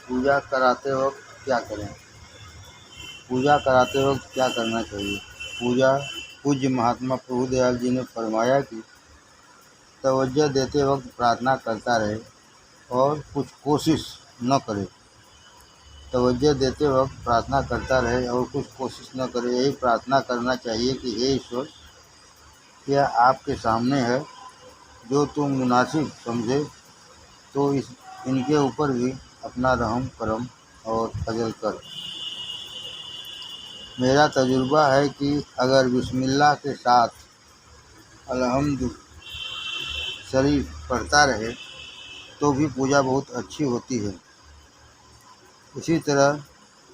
पूजा कराते वक्त क्या करें? पूजा कराते वक्त क्या करना चाहिए? पूज्य महात्मा प्रभुदयाल जी ने फरमाया कि तवज्जो देते वक्त प्रार्थना करता रहे और कुछ कोशिश न करे। तवज्जो देते वक्त प्रार्थना करता रहे और कुछ कोशिश न करे। यही प्रार्थना करना चाहिए कि हे ईश्वर, यह आपके सामने है, जो तुम मुनासिब समझे तो इनके ऊपर भी अपना रहम करम और फजल कर। मेरा तजुर्बा है कि अगर बिस्मिल्लाह के साथ अल्हम्दु शरीफ पढ़ता रहे तो भी पूजा बहुत अच्छी होती है। इसी तरह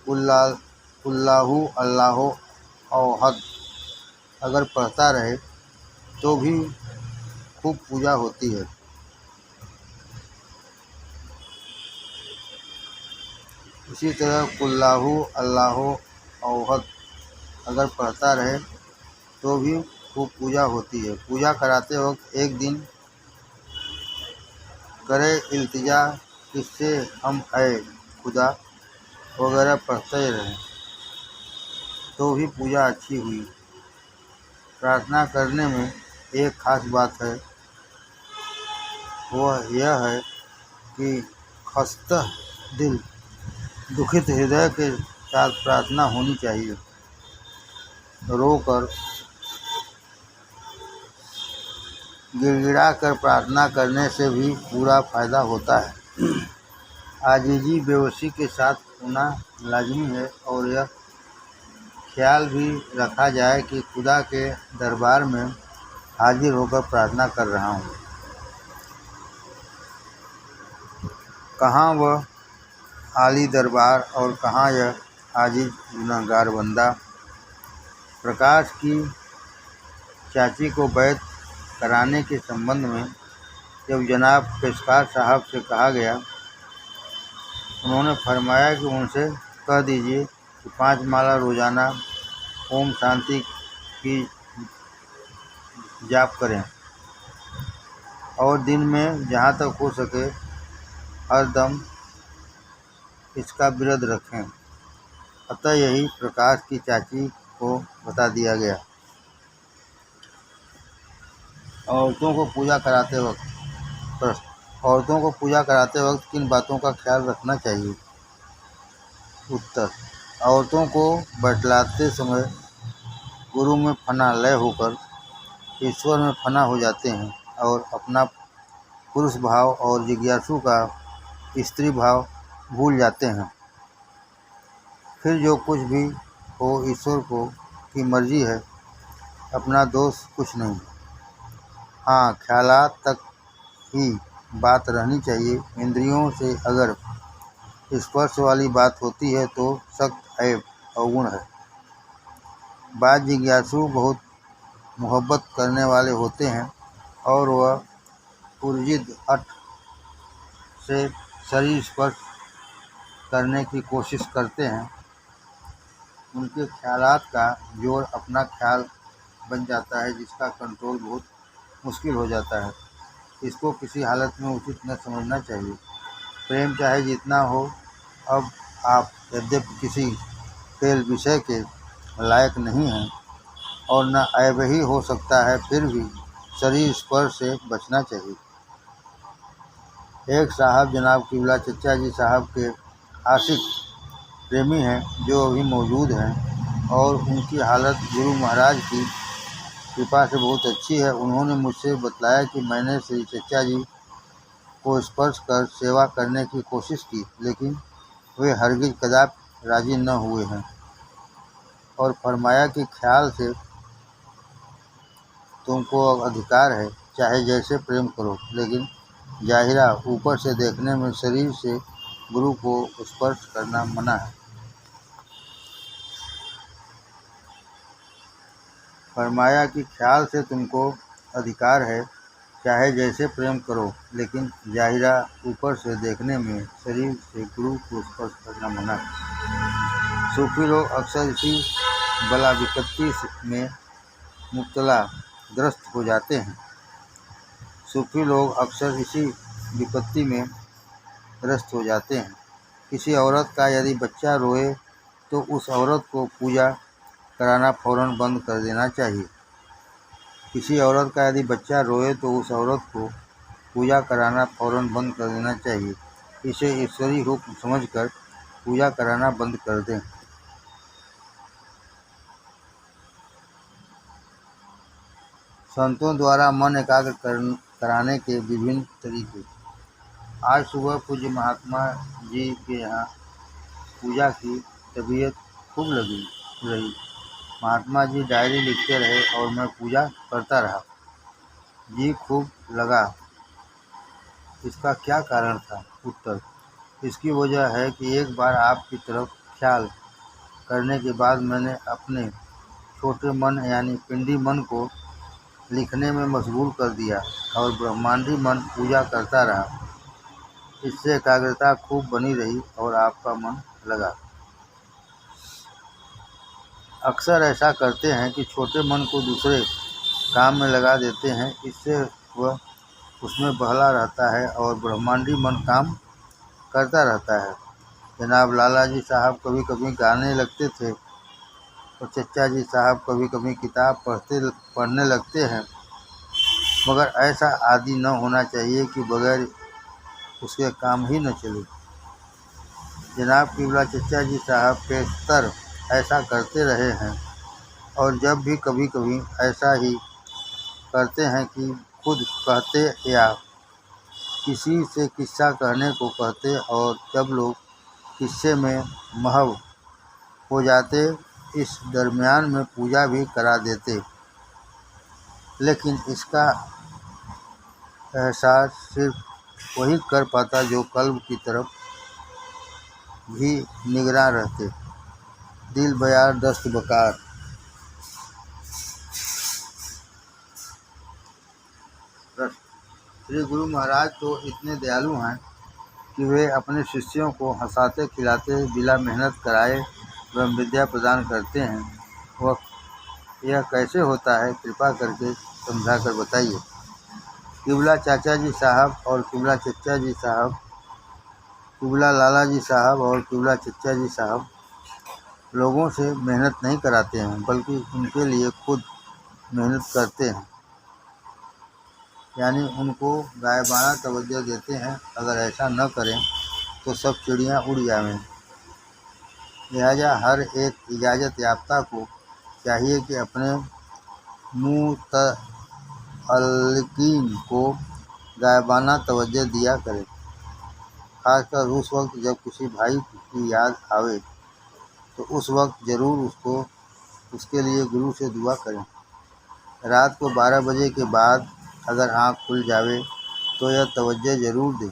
कुल्लाहु अल्लाहु अहद अगर पढ़ता रहे तो भी खूब पूजा होती है। इसी तरह कुल्लाहु अल्लाहु अहद अगर पढ़ता रहे तो भी खूब पूजा होती है। पूजा कराते वक्त एक दिन करे इल्तिजा किससे हम है खुदा वगैरह पढ़ते रहें तो भी पूजा अच्छी हुई। प्रार्थना करने में एक ख़ास बात है, वह यह है कि खस्ता दिल दुखित हृदय के साथ प्रार्थना होनी चाहिए। रोकर गिड़गिड़ा कर प्रार्थना करने से भी पूरा फ़ायदा होता है। आजीजी बेहोशी के साथ होना लाजमी है और यह ख्याल भी रखा जाए कि खुदा के दरबार में हाजिर होकर प्रार्थना कर रहा हूँ। कहाँ वह आली दरबार और कहाँ यह आजिज गुनहगार बंदा। प्रकाश की चाची को बैत कराने के संबंध में जब जनाब पेशकार साहब से कहा गया, उन्होंने फरमाया कि उनसे कह दीजिए कि 5 माला रोज़ाना ओम शांति की जाप करें और दिन में जहाँ तक हो सके हर दम इसका विरध रखें। अतः यही प्रकाश की चाची को बता दिया गया। औरतों को पूजा कराते वक्त किन बातों का ख्याल रखना चाहिए? उत्तर: औरतों को बतलाते समय गुरु में फना लय होकर ईश्वर में फना हो जाते हैं और अपना पुरुष भाव और जिज्ञासु का स्त्री भाव भूल जाते हैं। फिर जो कुछ भी हो ईश्वर की मर्जी है, अपना दोष कुछ नहीं। हाँ, ख्यालात तक ही बात रहनी चाहिए। इंद्रियों से अगर स्पर्श वाली बात होती है तो सख्त ऐब अवगुण है। बात जिज्ञासु बहुत मोहब्बत करने वाले होते हैं और वह पुरजिद हठ से शरीर स्पर्श करने की कोशिश करते हैं। उनके ख्यालात का जोर अपना ख्याल बन जाता है, जिसका कंट्रोल बहुत मुश्किल हो जाता है। इसको किसी हालत में उचित न समझना चाहिए। प्रेम चाहे जितना हो, अब आप यद्यपि किसी खेल विषय के लायक नहीं हैं और न ऐब ही हो सकता है, फिर भी शरीर स्पर्श से बचना चाहिए। एक साहब जनाब किबला चचा जी साहब के आशिक प्रेमी हैं, जो अभी मौजूद हैं और उनकी हालत गुरु महाराज की कृपा से बहुत अच्छी है। उन्होंने मुझसे बतलाया कि मैंने श्री चचा जी को स्पर्श कर सेवा करने की कोशिश की, लेकिन वे हरगिज कदापि राजी न हुए हैं और फरमाया कि ख्याल से तुमको अधिकार है, चाहे जैसे प्रेम करो, लेकिन जाहिरा ऊपर से देखने में शरीर से गुरु को स्पर्श करना मना है। फरमाया कि ख्याल से तुमको अधिकार है, चाहे जैसे प्रेम करो, लेकिन जाहिरा ऊपर से देखने में शरीर से गुरु को स्पर्श करना मना है। सूफी लोग अक्सर इसी बला विपत्ति में मुब्तला ग्रस्त हो जाते हैं। सूफी लोग अक्सर इसी विपत्ति में ग्रस्त हो जाते हैं किसी औरत का यदि बच्चा रोए तो उस औरत को पूजा कराना फ़ौरन बंद कर देना चाहिए। किसी औरत का यदि बच्चा रोए तो उस औरत को पूजा कराना फ़ौरन बंद कर देना चाहिए। इसे ईश्वरी हुक्म समझकर पूजा कराना बंद कर दें। संतों द्वारा मन एकाग्र कराने के विभिन्न तरीके। आज सुबह पूज्य महात्मा जी के यहाँ पूजा की तबीयत खूब लगी रही। महात्मा जी डायरी लिखते रहे और मैं पूजा करता रहा। जी खूब लगा। इसका क्या कारण था? उत्तर: इसकी वजह है कि एक बार आपकी तरफ ख्याल करने के बाद मैंने अपने छोटे मन यानी पिंडी मन को लिखने में मशगूल कर दिया और ब्रह्मांडी मन पूजा करता रहा। इससे एकाग्रता खूब बनी रही और आपका मन लगा। अक्सर ऐसा करते हैं कि छोटे मन को दूसरे काम में लगा देते हैं, इससे वह उसमें बहला रहता है और ब्रह्मांडी मन काम करता रहता है। जनाब लाला जी साहब कभी कभी गाने लगते थे और चचा जी साहब कभी कभी किताब पढ़ने लगते हैं, मगर ऐसा आदि न होना चाहिए कि बगैर उसके काम ही न चले। जनाब किबला चचा जी साहब बेशतर ऐसा करते रहे हैं और जब भी कभी कभी ऐसा ही करते हैं कि खुद कहते या किसी से किस्सा कहने को कहते और जब लोग किस्से में महव हो जाते, इस दरमियान में पूजा भी करा देते। लेकिन इसका एहसास सिर्फ वही कर पाता जो कल्ब की तरफ भी निगरान रहते। दिल बयार दस्त बकार। श्री गुरु महाराज तो इतने दयालु हैं कि वे अपने शिष्यों को हंसाते खिलाते बिना मेहनत कराए ब्रह्म विद्या प्रदान करते हैं। वह यह कैसे होता है, कृपा करके समझा कर बताइए। किबला चाचा जी साहब और किबला चचा जी साहब, किबला लाला जी साहब और किबला चचा जी साहब लोगों से मेहनत नहीं कराते हैं, बल्कि उनके लिए खुद मेहनत करते हैं, यानी उनको गायबाना तवज्जो देते हैं। अगर ऐसा न करें तो सब चिड़ियाँ उड़ जाएं। लिहाजा हर एक इजाज़त याफ्ता को चाहिए कि अपने मुतअल्लिकीन को गायबाना तवज्जो दिया करें, खासकर उस वक्त जब किसी भाई की याद आवे तो उस वक्त ज़रूर उसके लिए गुरु से दुआ करें। रात को 12 बजे के बाद अगर आँख खुल जावे तो यह तवज्जो ज़रूर दें।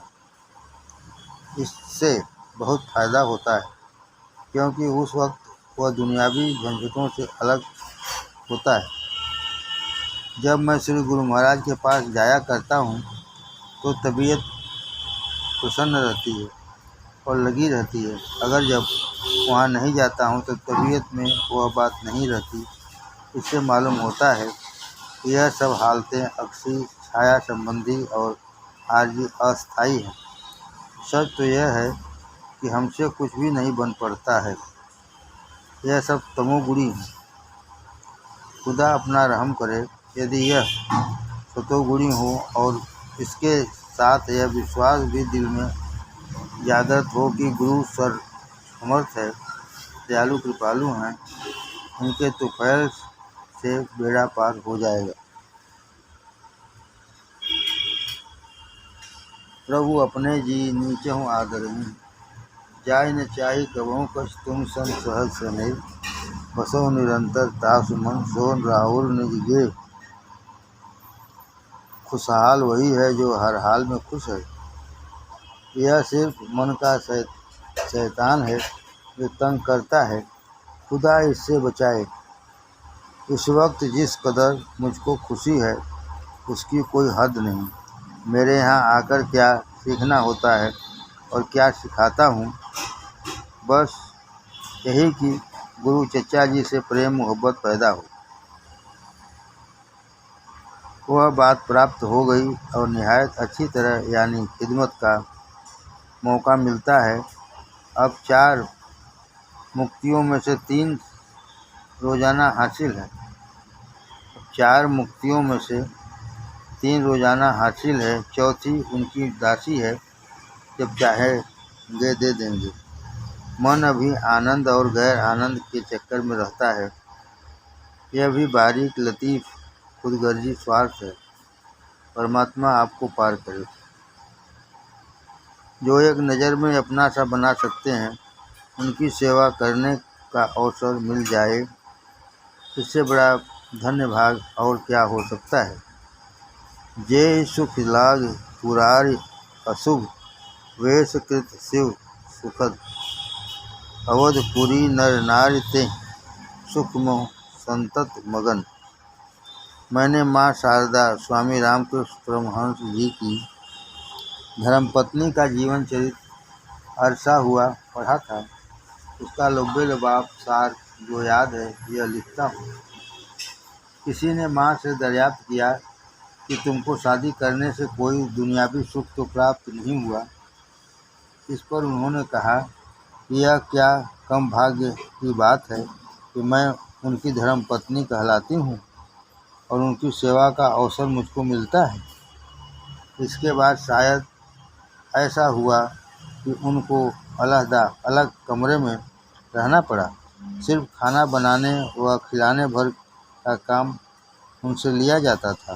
इससे बहुत फ़ायदा होता है, क्योंकि उस वक्त वह दुनियावी झंझटों से अलग होता है। जब मैं श्री गुरु महाराज के पास जाया करता हूँ तो तबीयत प्रसन्न रहती है और लगी रहती है। अगर जब वहाँ नहीं जाता हूँ तो तबीयत में वह बात नहीं रहती। इससे मालूम होता है कि यह सब हालतें अक्सी छाया संबंधी और आर्जी अस्थायी हैं। सच तो यह है कि हमसे कुछ भी नहीं बन पड़ता है। यह सब तमोगुणी है। खुदा अपना रहम करे। यदि यह सतोगुणी हो और इसके साथ यह विश्वास भी दिल में जागृत हो कि गुरु सर्वसमर्थ है, दयालु कृपालु हैं, उनके तो खैर से बेड़ा पार हो जाएगा। प्रभु अपने जी नीचहु आदरही, जाय न चाही कबहु कछ तुम सन सहज सनहि, बसो निरंतर तासु मन सोन राहुल निज गे। खुशहाल वही है जो हर हाल में खुश है। यह सिर्फ मन का शैतान है जो तंग करता है। खुदा इससे बचाए। इस वक्त जिस कदर मुझको खुशी है उसकी कोई हद नहीं। मेरे यहाँ आकर क्या सीखना होता है और क्या सिखाता हूँ, बस यही कि गुरु चचा जी से प्रेम मोहब्बत पैदा हो। वह बात प्राप्त हो गई और निहायत अच्छी तरह यानी खिदमत का मौका मिलता है अब 4 मुक्तियों में से 3 रोजाना हासिल है। 4 मुक्तियों में से 3 रोजाना हासिल है, चौथी उनकी दासी है, जब चाहेंगे दे देंगे। मन अभी आनंद और गैर आनंद के चक्कर में रहता है। यह भी बारीक लतीफ़ खुदगर्जी स्वार्थ है। परमात्मा आपको पार करे। जो एक नज़र में अपना सा बना सकते हैं, उनकी सेवा करने का अवसर मिल जाए, इससे बड़ा धन्य भाग और क्या हो सकता है। जे सुख लाग पुरार अशुभ, वेश कृत शिव सुखद। अवधपुरी नर नार ते सुख मोह संतत मगन। मैंने माँ शारदा स्वामी रामकृष्ण परमहंस जी की धर्मपत्नी का जीवन चरित्र अरसा हुआ पढ़ा था। उसका लुब्बे लबाब सार जो याद है, यह लिखता हूँ। किसी ने माँ से दरियाफ्त किया कि तुमको शादी करने से कोई दुनियावी सुख तो प्राप्त नहीं हुआ। इस पर उन्होंने कहा कि यह क्या कम भाग्य की बात है कि मैं उनकी धर्मपत्नी कहलाती हूँ और उनकी सेवा का अवसर मुझको मिलता है। इसके बाद शायद ऐसा हुआ कि उनको अलग कमरे में रहना पड़ा। सिर्फ खाना बनाने व खिलाने भर का काम उनसे लिया जाता था।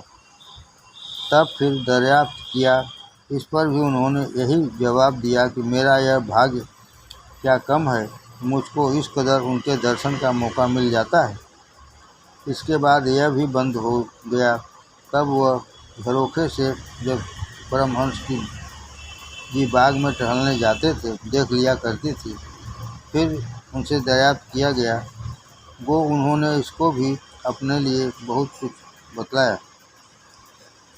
तब फिर दरियाफ्त किया। इस पर भी उन्होंने यही जवाब दिया कि मेरा यह भाग्य क्या कम है, मुझको इस कदर उनके दर्शन का मौका मिल जाता है। इसके बाद यह भी बंद हो गया। तब वह झरोखे से जब परमहंस जी बाग में टहलने जाते थे, देख लिया करती थी। फिर उनसे दरियाफ्त किया गया। वो उन्होंने इसको भी अपने लिए बहुत कुछ बतलाया।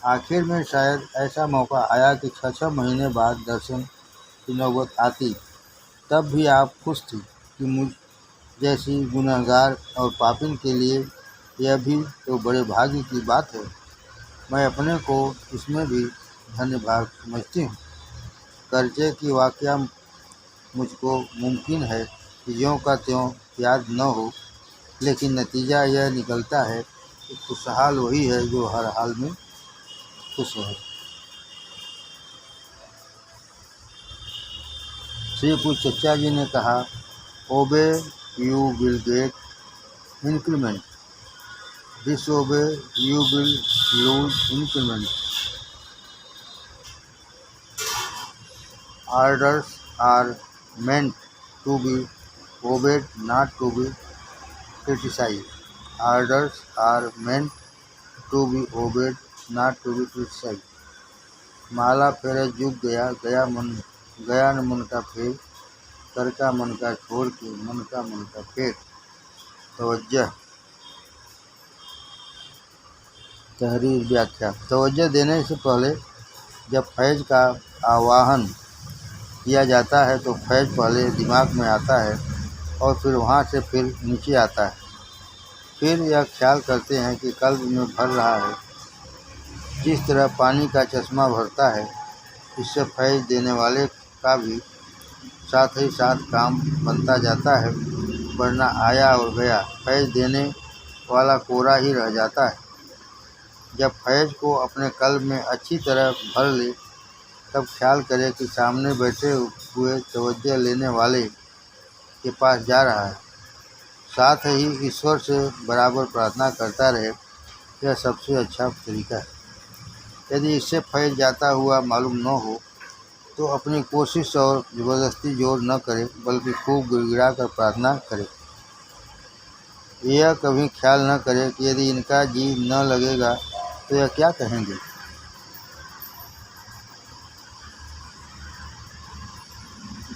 आखिर में शायद ऐसा मौका आया कि 6-6 महीने बाद दर्शन की नौबत आती। तब भी आप खुश थी कि मुझ जैसी गुनहगार और पापिन के लिए यह भी तो बड़े भाग्य की बात है। मैं अपने को इसमें भी धन्य भाग समझती हूँ। कर्जे की वाकया मुझको मुमकिन है कि ज्यों का त्यों याद न हो, लेकिन नतीजा यह निकलता है कि खुशहाल वही है जो हर हाल में खुश है। श्री पूज्य चचा जी ने कहा, obey you will get increment, disobey you will lose increment. Orders are meant to be obeyed, not to be criticized. Orders are meant to be obeyed, not to be criticized. माला फेरे जुग गया, गया न मन का फेर, कर का मन का छोड़ के मन का फेर। तवज्जो तहरीर व्याख्या। तवज्जो देने से पहले जब फैज़ का आवाहन किया जाता है तो फैज़ पहले दिमाग में आता है और फिर वहाँ से फिर नीचे आता है। फिर यह ख्याल करते हैं कि कल्ब में भर रहा है। जिस तरह पानी का चश्मा भरता है, इससे फैज़ देने वाले का भी साथ ही साथ काम बनता जाता है, वरना आया और गया, फैज़ देने वाला कोरा ही रह जाता है। जब फैज़ को अपने कल्ब में अच्छी तरह भर ले, तब ख्याल करे कि सामने बैठे हुए तवज्जो लेने वाले के पास जा रहा है, साथ ही ईश्वर से बराबर प्रार्थना करता रहे। यह सबसे अच्छा तरीका है। यदि इससे फैज़ जाता हुआ मालूम न हो तो अपनी कोशिश और ज़बरदस्ती जोर न करे, बल्कि खूब गिड़गिड़ा कर प्रार्थना करे। यह कभी ख्याल न करे कि यदि इनका जी न लगेगा तो यह क्या कहेंगे।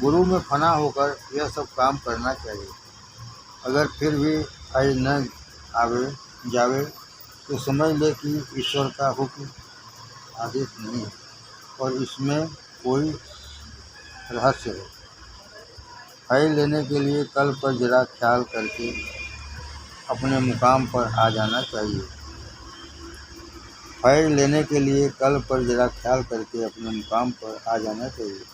गुरु में फना होकर यह सब काम करना चाहिए। अगर फिर भी फैज़ न जावे तो समझ ले कि ईश्वर का हुक्म आदेश नहीं है और इसमें कोई रहस्य है। फैज़ लेने के लिए कल पर जरा ख्याल करके अपने मुकाम पर आ जाना चाहिए। फैज़ लेने के लिए कल पर जरा ख्याल करके अपने मुकाम पर आ जाना चाहिए।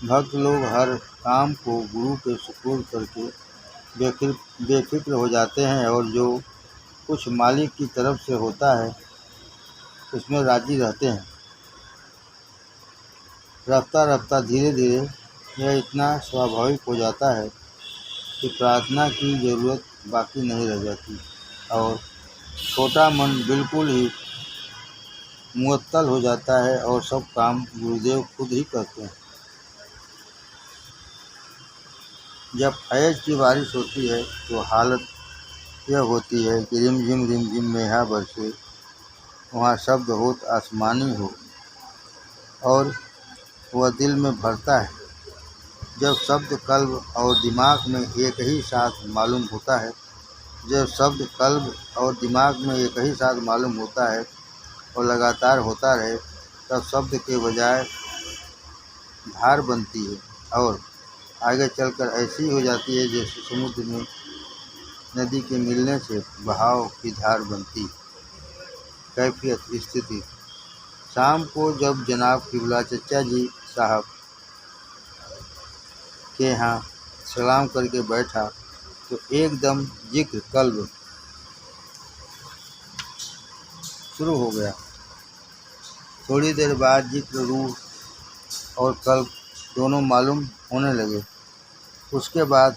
भक्त लोग हर काम को गुरु के सुपुर्द करके बेफिक्र हो जाते हैं और जो कुछ मालिक की तरफ से होता है उसमें राजी रहते हैं। रफ्ता रफ्ता धीरे धीरे यह इतना स्वाभाविक हो जाता है कि प्रार्थना की ज़रूरत बाकी नहीं रह जाती और छोटा मन बिल्कुल ही मुअत्तल हो जाता है और सब काम गुरुदेव खुद ही करते हैं। जब फैज़ की बारिश होती है तो हालत यह होती है कि रिमझिम मेहा बरसे, वहाँ शब्द होत आसमानी हो और वह दिल में भरता है। जब शब्द कल्ब और दिमाग में एक ही साथ मालूम होता है और लगातार होता रहे, तब शब्द के बजाय धार बनती है और आगे चलकर ऐसी हो जाती है जैसे समुद्र में नदी के मिलने से बहाव की धार बनती। कैफियत स्थिति। शाम को जब जनाब किबला चचा जी साहब के यहाँ सलाम करके बैठा तो एकदम जिक्र कल्ब शुरू हो गया। थोड़ी देर बाद जिक्र रूह और कल्ब दोनों मालूम होने लगे। इसके बाद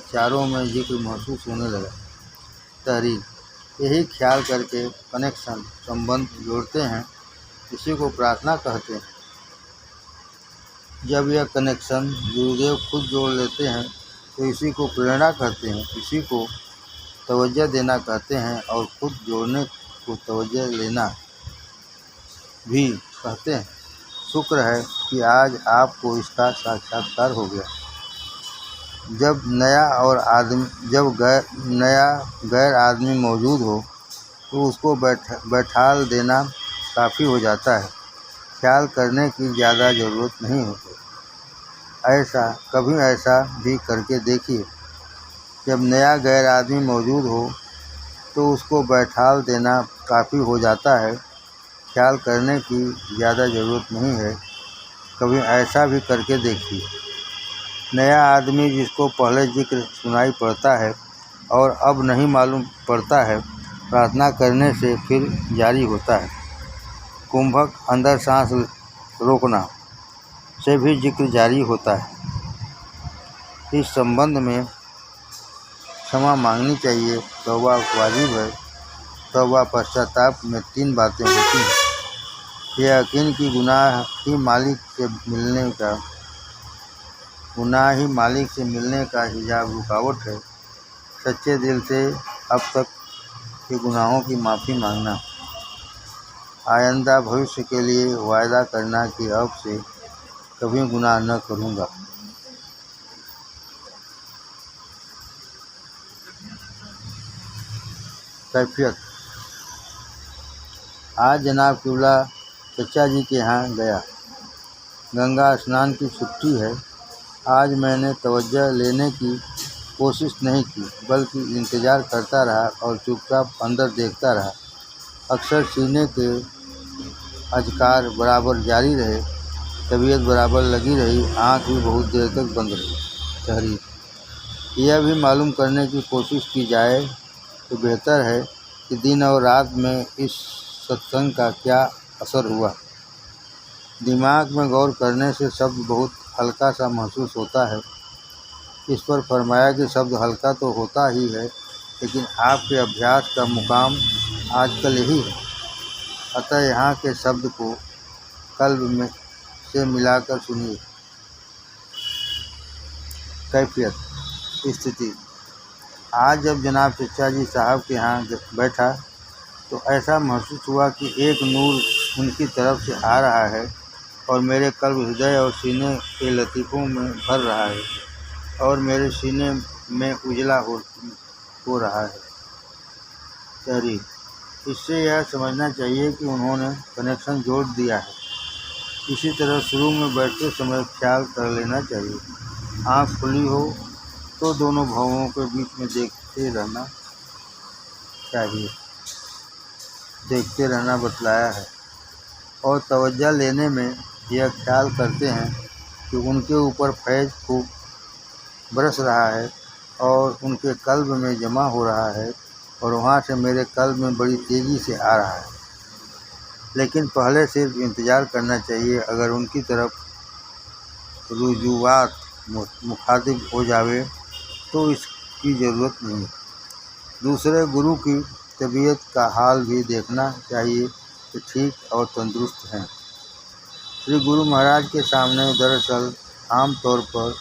चारों में जिक्र महसूस होने लगा। तहरीर। यही ख्याल करके कनेक्शन संबंध जोड़ते हैं, इसी को प्रार्थना कहते हैं। जब यह कनेक्शन गुरुदेव खुद जोड़ लेते हैं तो इसी को प्रेरणा कहते हैं, इसी को तवज्जो देना कहते हैं और खुद जोड़ने को तवज्जो लेना भी कहते हैं। शुक्र है कि आज आपको इसका साक्षात्कार हो गया। जब गैर आदमी मौजूद हो तो उसको बैठाल देना काफ़ी हो जाता है, ख्याल करने की ज़्यादा ज़रूरत नहीं होती। कभी ऐसा भी करके देखिए। जब नया गैर आदमी मौजूद हो तो उसको बैठाल देना काफ़ी हो जाता है, ख्याल करने की ज़्यादा ज़रूरत नहीं है। कभी ऐसा भी करके देखिए। नया आदमी जिसको पहले जिक्र सुनाई पड़ता है और अब नहीं मालूम पड़ता है, प्रार्थना करने से फिर जारी होता है। कुंभक अंदर सांस रोकना से भी जिक्र जारी होता है। इस संबंध में क्षमा मांगनी चाहिए। तौबा वाजिब है। तौबा पश्चाताप में 3 बातें होती हैं। यह यकीन कि गुनाह ही मालिक से मिलने का हिजाब रुकावट है। सच्चे दिल से अब तक के गुनाहों की माफ़ी मांगना। आइंदा भविष्य के लिए वायदा करना कि अब से कभी गुनाह न करूँगा। कैफियत। आज जनाब किबला चचा जी के यहाँ गया। गंगा स्नान की छुट्टी है। आज मैंने तवज्जो लेने की कोशिश नहीं की, बल्कि इंतज़ार करता रहा और चुपचाप अंदर देखता रहा। अक्सर सीने के अज़कार बराबर जारी रहे, तबीयत बराबर लगी रही, आँख भी बहुत देर तक बंद रही। तहरीर। यह भी मालूम करने की कोशिश की जाए तो बेहतर है कि दिन और रात में इस सत्संग का क्या असर हुआ। दिमाग में गौर करने से शब्द बहुत हल्का सा महसूस होता है। इस पर फरमाया कि शब्द हल्का तो होता ही है, लेकिन आपके अभ्यास का मुकाम आजकल यही है। अतः यहाँ के शब्द को कल्ब से मिलाकर सुनिए। कैफियत स्थिति। आज जब जनाब चचा जी साहब के यहाँ बैठा तो ऐसा महसूस हुआ कि एक नूर उनकी तरफ से आ रहा है और मेरे कल्ब, हृदय और सीने के लतीफ़ों में भर रहा है और मेरे सीने में उजला हो रहा है। तहरीर। इससे यह समझना चाहिए कि उन्होंने कनेक्शन जोड़ दिया है। इसी तरह शुरू में बैठते समय ख्याल कर लेना चाहिए। आँख खुली हो तो दोनों भावों के बीच में देखते रहना चाहिए, देखते रहना बतलाया है। और तवज्जो लेने में यह ख्याल करते हैं कि उनके ऊपर फैज़ खूब बरस रहा है और उनके कल्ब में जमा हो रहा है और वहाँ से मेरे कल्ब में बड़ी तेज़ी से आ रहा है। लेकिन पहले सिर्फ इंतज़ार करना चाहिए। अगर उनकी तरफ रुजुआत मुखातिब हो जावे तो इसकी ज़रूरत नहीं। दूसरे गुरु की तबीयत का हाल भी देखना चाहिए कि ठीक और तंदुरुस्त हैं। श्री गुरु महाराज के सामने दरअसल आम तौर पर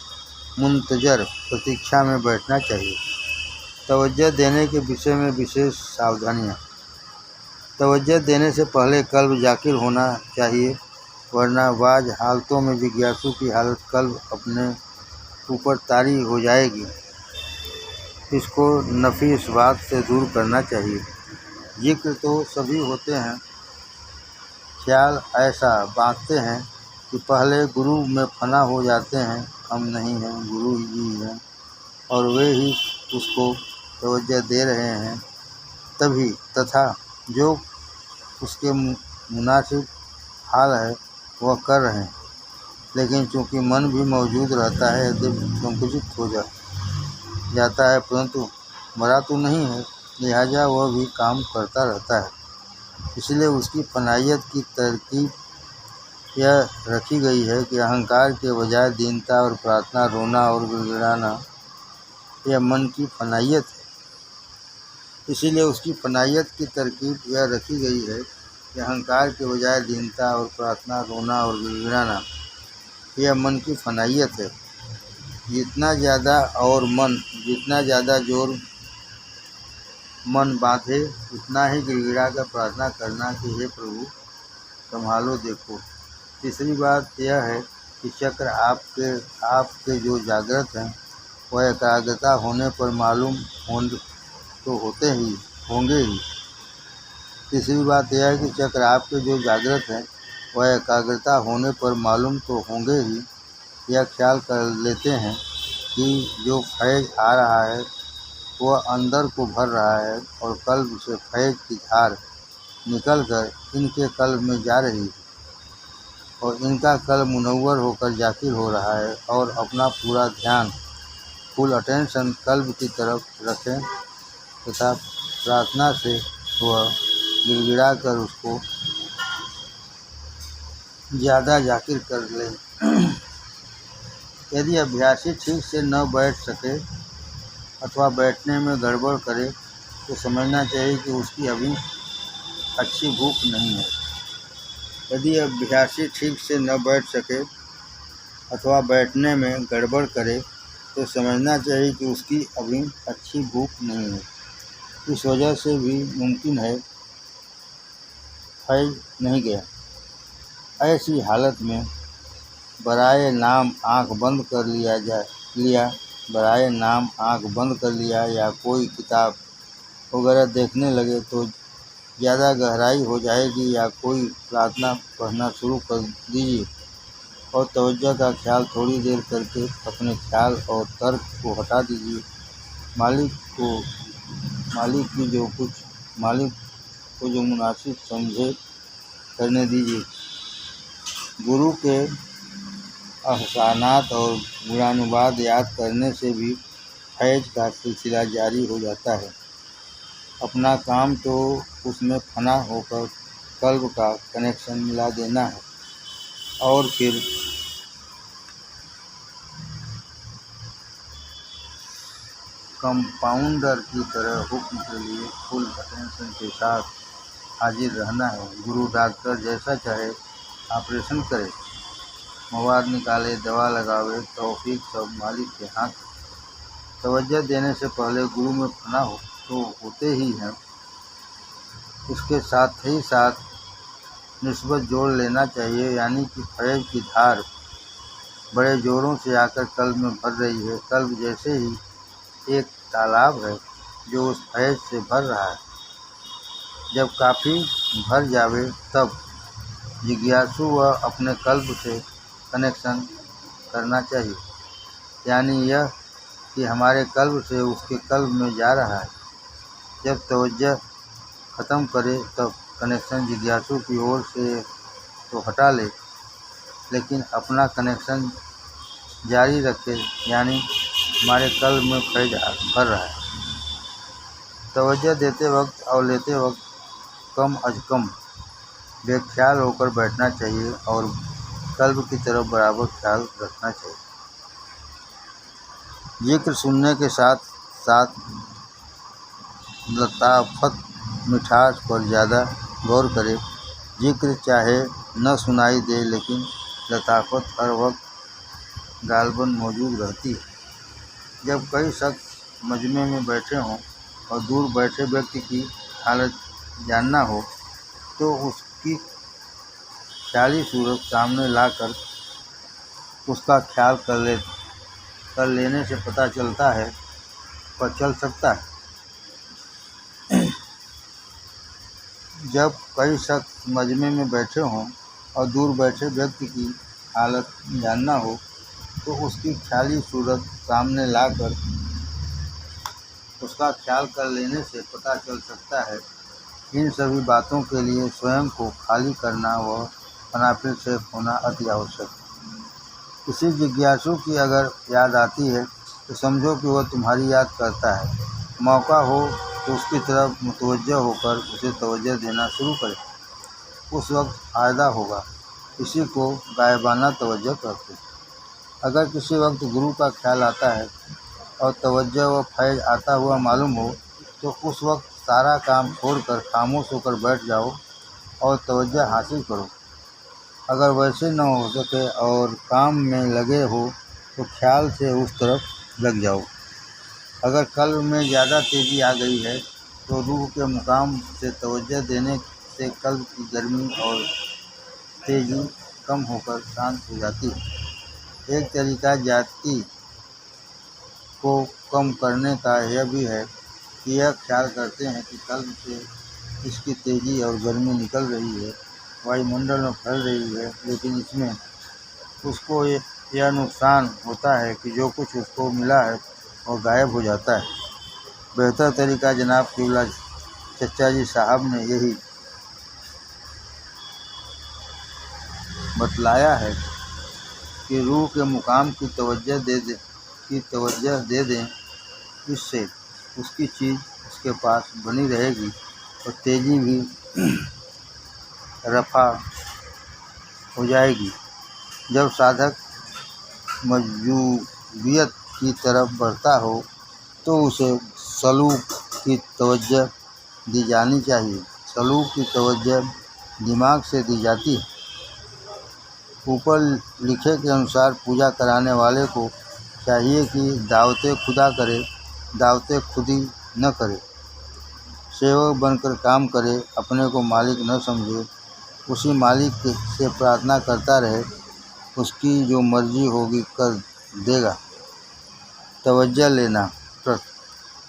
मुंतजर प्रतीक्षा में बैठना चाहिए। तवज्जो देने के विषय में विशेष सावधानियाँ। तवज्जो देने से पहले कल्ब जाकिर होना चाहिए, वरना बाज़ हालतों में जिज्ञासु की हालत कल्ब अपने ऊपर तारी हो जाएगी। इसको नफ़ी इस बात से दूर करना चाहिए। जिक्र तो सभी होते हैं, ख्याल ऐसा बांधते हैं कि पहले गुरु में फना हो जाते हैं। हम नहीं हैं, गुरु जी हैं और वे ही उसको तवज्जो दे रहे हैं तभी तथा जो उसके मुनासिब हाल है वह कर रहे हैं। लेकिन चूँकि मन भी मौजूद रहता है, दिल संकुचित हो जाता है, परंतु मरा तो नहीं है, लिहाजा वह भी काम करता रहता है। इसलिए उसकी फनाइयत की तरकीब यह रखी गई है कि अहंकार के बजाय दीनता और प्रार्थना, रोना और गिड़गिड़ाना यह मन की फनाइयत है। इसीलिए उसकी फनाइयत की तरकीब यह रखी गई है कि अहंकार के बजाय दीनता और प्रार्थना, रोना और गिड़गिड़ाना यह मन की फनाइयत है। जितना ज़्यादा जोर मन बांधे, उतना ही गिड़गिड़ा कर प्रार्थना करना कि हे प्रभु संभालो देखो। तीसरी बात यह है कि चक्र आपके जो जागृत हैं वह एकाग्रता होने पर मालूम तो होंगे ही। तीसरी बात यह है कि चक्र आपके जो जागृत हैं वह एकाग्रता होने पर मालूम तो होंगे ही। यह ख्याल कर लेते हैं कि जो फैज़ आ रहा है वह अंदर को भर रहा है और कल्ब से फैज़ की धार निकलकर इनके कल्ब में जा रही है और इनका कल्ब मुनव्वर होकर जाकिर हो रहा है और अपना पूरा ध्यान, फुल अटेंशन कल्ब की तरफ रखें तथा प्रार्थना से वह गिड़गिड़ा कर उसको ज़्यादा जाकिर कर लें। यदि अभ्यासी ठीक से न बैठ सके अथवा बैठने में गड़बड़ करे तो समझना चाहिए कि उसकी अभी अच्छी भूख नहीं है। यदि अभ्यासी ठीक से न बैठ सके अथवा बैठने में गड़बड़ करे तो समझना चाहिए कि उसकी अभी अच्छी भूख नहीं है। इस वजह से भी मुमकिन है फैज़ नहीं गया। ऐसी हालत में बराए नाम आँख बंद कर लिया या कोई किताब वगैरह देखने लगे तो ज़्यादा गहराई हो जाएगी, या कोई प्रार्थना पढ़ना शुरू कर दीजिए और तवज्जो का ख्याल थोड़ी देर करके अपने ख्याल और तर्क को हटा दीजिए। मालिक को जो मुनासिब समझे करने दीजिए। गुरु के अहसानात और गुणानुवाद याद करने से भी फैज़ का सिलसिला जारी हो जाता है। अपना काम तो उसमें फना होकर कल्ब का कनेक्शन मिला देना है और फिर कंपाउंडर की तरह हुक्म के लिए फुल अटेंशन के साथ हाजिर रहना है। गुरु डॉक्टर जैसा चाहे ऑपरेशन करे, मवाद निकाले, दवा लगावे, तौफीक सब मालिक के हाथ। तवज्जो देने से पहले गुरु में फना तो होते ही हैं, उसके साथ ही साथ निस्बत जोड़ लेना चाहिए, यानी कि फैज़ की धार बड़े ज़ोरों से आकर कल्ब में भर रही है। कल्ब जैसे ही एक तालाब है जो उस फैज़ से भर रहा है। जब काफ़ी भर जावे तब जिज्ञासु व अपने कल्ब से कनेक्शन करना चाहिए, यानी यह कि हमारे कल्ब से उसके कल्ब में जा रहा है। जब तवज्जो ख़त्म करे तब कनेक्शन जिज्ञासु की ओर से तो हटा ले, लेकिन अपना कनेक्शन जारी रखे, यानी हमारे कल्ब में फैज़ भर रहा है। तवज्जो देते वक्त और लेते वक्त कम अज कम बेख्याल होकर बैठना चाहिए और कल्ब की तरफ बराबर ख्याल रखना चाहिए। जिक्र सुनने के साथ साथ लताफत मिठास पर ज़्यादा गौर करें। जिक्र चाहे न सुनाई दे, लेकिन लताफत हर वक्त गालबन मौजूद रहती है। जब कई शख्स मजमे में बैठे हों और दूर बैठे व्यक्ति की हालत जानना हो, तो उसकी ख्याली सूरत सामने लाकर उसका ख्याल कर लेने से पता चल सकता है। जब कई शख्स मजमे में बैठे हों और दूर बैठे व्यक्ति की हालत जानना हो, तो उसकी ख्याली सूरत सामने लाकर उसका ख्याल कर लेने से पता चल सकता है। इन सभी बातों के लिए स्वयं को खाली करना व अनाफिल से होना अति आवश्यक है। किसी जिज्ञासु की अगर याद आती है तो समझो कि वह तुम्हारी याद करता है। मौका हो तो उसकी तरफ मुतवज्जह होकर उसे तवज्जो देना शुरू करें, उस वक्त फ़ायदा होगा। इसी को गायबाना तवज्जो कहते हैं। अगर किसी वक्त गुरु का ख्याल आता है और तवज्जो व फैज़ आता हुआ मालूम हो, तो उस वक्त सारा काम छोड़कर खामोश होकर बैठ जाओ और तवज्जो हासिल करो। अगर वैसे न हो सके और काम में लगे हो, तो ख्याल से उस तरफ लग जाओ। अगर कल्ब में ज़्यादा तेज़ी आ गई है, तो रूह के मुकाम से तवज्जो देने से कल्ब की गर्मी और तेज़ी कम होकर शांत हो जाती है। एक तरीका जाती को कम करने का यह भी है कि यह ख्याल करते हैं कि कल्ब से इसकी तेज़ी और गर्मी निकल रही है, वायुमंडल में फैल रही है, लेकिन इसमें उसको यह नुकसान होता है कि जो कुछ उसको मिला है वो गायब हो जाता है। बेहतर तरीका जनाब क़िबला चचा जी साहब ने यही बतलाया है कि रूह के मुकाम की तवज्जो दे दें। इससे उसकी चीज़ उसके पास बनी रहेगी और तेज़ी भी रफ़ा हो जाएगी। जब साधक मजबूबियत की तरफ बढ़ता हो, तो उसे सलूक की तवज्जो दी जानी चाहिए। सलूक की तवज्जो दिमाग से दी जाती है। ऊपर लिखे के अनुसार पूजा कराने वाले को चाहिए कि दावते खुदा करे, दावते खुदी न करे। सेवक बनकर काम करे, अपने को मालिक न समझे, उसी मालिक से प्रार्थना करता रहे, उसकी जो मर्जी होगी कर देगा। तवज्जो लेना।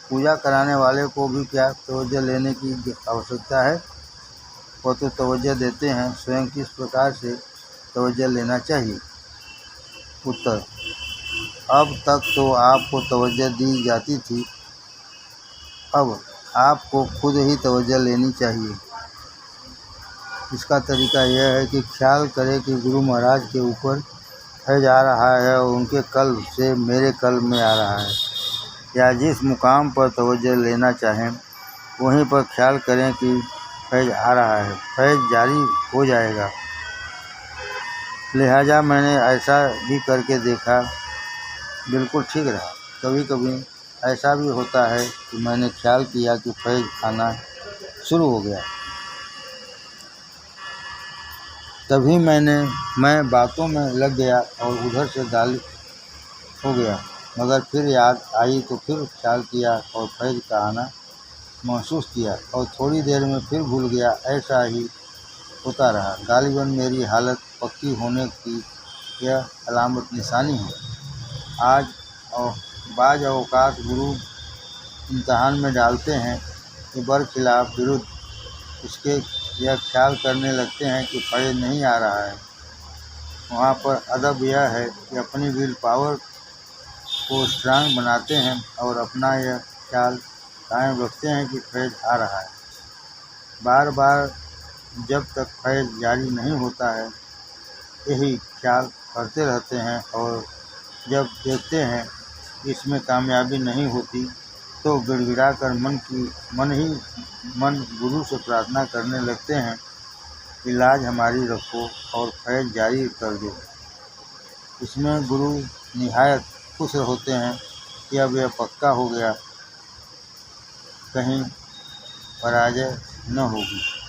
पूजा कराने वाले को भी क्या तवज्जो लेने की आवश्यकता है? वो तो तवज्जो देते हैं, स्वयं किस प्रकार से तवज्जो लेना चाहिए? उत्तर: अब तक तो आपको तवज्जो दी जाती थी, अब आपको खुद ही तवज्जो लेनी चाहिए। इसका तरीका यह है कि ख्याल करें कि गुरु महाराज के ऊपर फैज़ आ रहा है और उनके कल्ब से मेरे कल्ब में आ रहा है, या जिस मुकाम पर तवज्जो लेना चाहें वहीं पर ख्याल करें कि फैज़ आ रहा है, फैज़ जारी हो जाएगा। लिहाजा मैंने ऐसा भी करके देखा, बिल्कुल ठीक रहा। कभी कभी ऐसा भी होता है कि मैंने ख्याल किया कि फैज़ आना शुरू हो गया, तभी मैं बातों में लग गया और उधर से गालिब हो गया। मगर फिर याद आई तो फिर ख्याल किया और फैज़ का आना महसूस किया और थोड़ी देर में फिर भूल गया। ऐसा ही होता रहा। गालिबन मेरी हालत पक्की होने की यह अलामत निशानी है। आज और बाज़ औक़ात गुरु इम्तहान में डालते हैं कि बरखिलाफ़ विरुद्ध उसके यह ख्याल करने लगते हैं कि फैज़ नहीं आ रहा है। वहाँ पर अदब यह है कि अपनी विल पावर को स्ट्रांग बनाते हैं और अपना यह ख्याल कायम रखते हैं कि फैज़ आ रहा है। बार बार जब तक फैज़ जारी नहीं होता है, यही ख्याल करते रहते हैं और जब देखते हैं इसमें कामयाबी नहीं होती तो गिड़गिड़ा कर मन गुरु से प्रार्थना करने लगते हैं, इलाज हमारी रखो और फैज़ जारी कर दो। इसमें गुरु निहायत खुश होते हैं कि अब यह पक्का हो गया, कहीं पराजय न होगी।